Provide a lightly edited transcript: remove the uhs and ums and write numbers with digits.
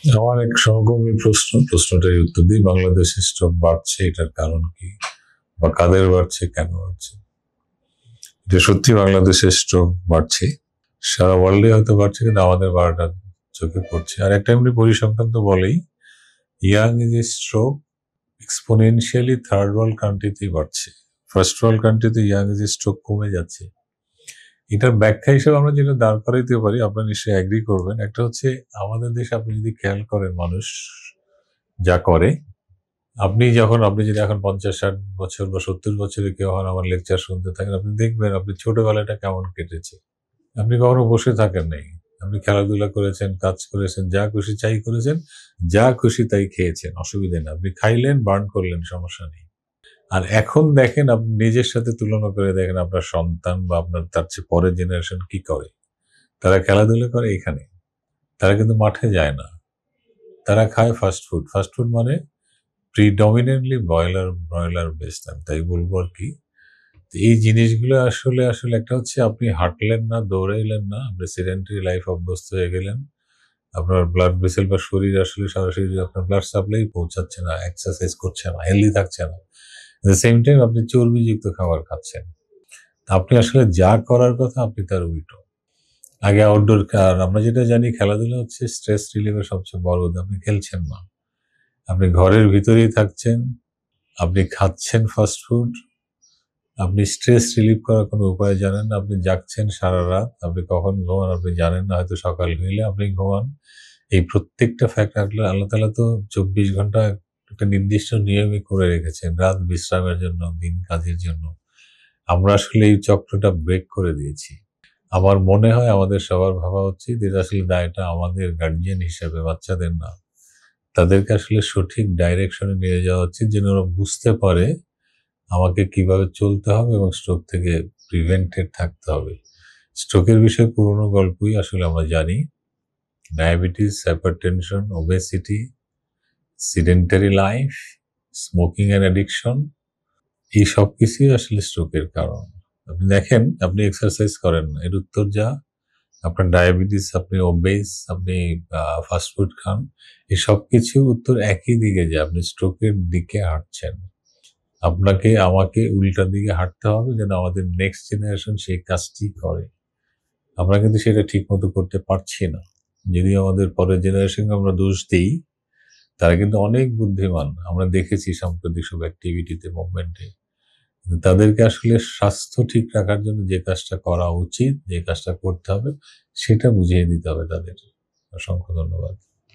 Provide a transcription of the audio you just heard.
আমার এক সহকর্মীর প্রশ্নটাই উত্তর দিই। বাংলাদেশে স্ট্রোক বাড়ছে, এটার কারণ কি, বা কাদের বাড়ছে, কেন বাড়ছে? এটা সত্যি বাংলাদেশে স্ট্রোক বাড়ছে, সারা ওয়ার্ল্ডে হয়তো বাড়ছে, কিন্তু আমাদের বাড়াটা চোখে পড়ছে। আর একটা এমনি পরিসংখ্যান তো বলেই, young age stroke exponentially third world কান্ট্রিতেই বাড়ছে। ফার্স্ট ওয়ার্ল্ড কান্ট্রিতে ইয়াং এজ স্ট্রোক কমে যাচ্ছে। এটার ব্যাখ্যা হিসেবে আমরা যেটা দাঁড় করাইতে পারি, আপনারা নিশ্চয়ই অ্যাগ্রি করবেন, একটা হচ্ছে আমাদের দেশে আপনি যদি খেয়াল করেন মানুষ যা করে, আপনি যদি এখন 50-60 বছর বা 70 বছরে কেউ হন, আমার লেকচার শুনতে থাকেন, আপনি দেখবেন আপনি ছোটবেলাটা কেমন কেটেছে। আপনি কখনো বসে থাকেন নাই, আপনি খেলাধুলা করেছেন, কাজ করেছেন, যা খুশি চাই করেছেন, যা খুশি তাই খেয়েছেন, অসুবিধা নেই। আপনি খাইলেন, বার্ন করলেন, সমস্যা নেই। আর এখন দেখেন, আপনি নিজের সাথে তুলনা করে দেখেন আপনার সন্তান বা আপনার তার চেয়ে পরের জেনারেশন কি করে। তারা খেলাধুলা করে এখানে, তারা কিন্তু মাঠে যায় না, তারা খায় ফাস্ট ফুড। ফাস্ট ফুড মানে প্রিডমিনেন্টলি ব্রয়লার বেসড, আমি তাই বলবো আর কি। এই জিনিসগুলো আসলে আসলে একটা হচ্ছে আপনি হাঁটলেন না, দৌড়াইলেন না, আপনি সেডেন্টারি লাইফ অভ্যস্ত হয়ে গেলেন, আপনার ব্লাড ভেসেল বা শরীর আসলে সরাসরি আপনার ব্লাড সাপ্লাই পৌঁছাচ্ছে না, এক্সারসাইজ করছে না, হেলদি থাকছে না। এট দ্য সেম টাইম আপনি চর্বিযুক্ত খাবার খাচ্ছেন। আপনি আসলে যা করার কথা আপনি তার উল্টো। আগে আউটডোর, আর আমরা যেটা জানি খেলাধুলা হচ্ছে স্ট্রেস রিলিফের সবচেয়ে বড় উদ্যোগ। আপনি খেলছেন না, আপনি ঘরের ভিতরেই থাকছেন, আপনি খাচ্ছেন ফাস্ট ফুড, আপনি স্ট্রেস রিলিফ করার কোনো উপায় জানেন না, আপনি জাগছেন সারা রাত, আপনি কখন ঘুমান আপনি জানেন না, হয়তো সকাল হইলে আপনি ঘুমান। এই প্রত্যেকটা ফ্যাক্ট আল্লাহ তাআলা তো 24 ঘন্টা একটা নির্দিষ্ট নিয়মে করে রেখেছেন, রাত বিশ্রামের জন্য, দিন কাজের জন্য। আমরা আসলে এই চক্রটা ব্রেক করে দিয়েছি। আমার মনে হয় আমাদের সবার ভাবা উচিত, এটা আসলে দায়টা আমাদের গার্জিয়ান হিসেবে, বাচ্চাদের না। তাদেরকে আসলে সঠিক ডাইরেকশনে নিয়ে যাওয়া উচিত, যেন ওরা বুঝতে পারে আমাকে কিভাবে চলতে হবে এবং স্ট্রোক থেকে প্রিভেন্টেড থাকতে হবে। স্ট্রোকের বিষয়ে পুরনো গল্পই আসলে আমরা জানি। Diabetes, hypertension, obesity, sedentary life, smoking and addiction, এই সব কিছুই আসলে স্ট্রোকের কারণ। আপনি দেখেন, আপনি এক্সারসাইজ করেন না, এর উত্তর যা। আপনার ডায়াবেটিস, আপনি ওবেস, আপনি ফাস্টফুড খান, এই সব কিছু উত্তর একই দিকে যায়, আপনি স্ট্রোকের দিকে হাঁটছেন। আপনাকে আমাকে উল্টা দিকে হাঁটতে হবে, যেন আমাদের নেক্সট জেনারেশন সেই কাজটি করে। আমরা কিন্তু সেটা ঠিক মতো করতে পারছি না। যদি আমাদের পরের জেনারেশনকে আমরা দোষ দিই, তারা কিন্তু অনেক বুদ্ধিমান, আমরা দেখেছি সাম্প্রতিক সব অ্যাক্টিভিটিতে, মুভমেন্টে। তাদেরকে আসলে স্বাস্থ্য ঠিক রাখার জন্য যে কাজটা করা উচিত, যে কাজটা করতে হবে, সেটা বুঝিয়ে দিতে হবে তাদের। অসংখ্য ধন্যবাদ।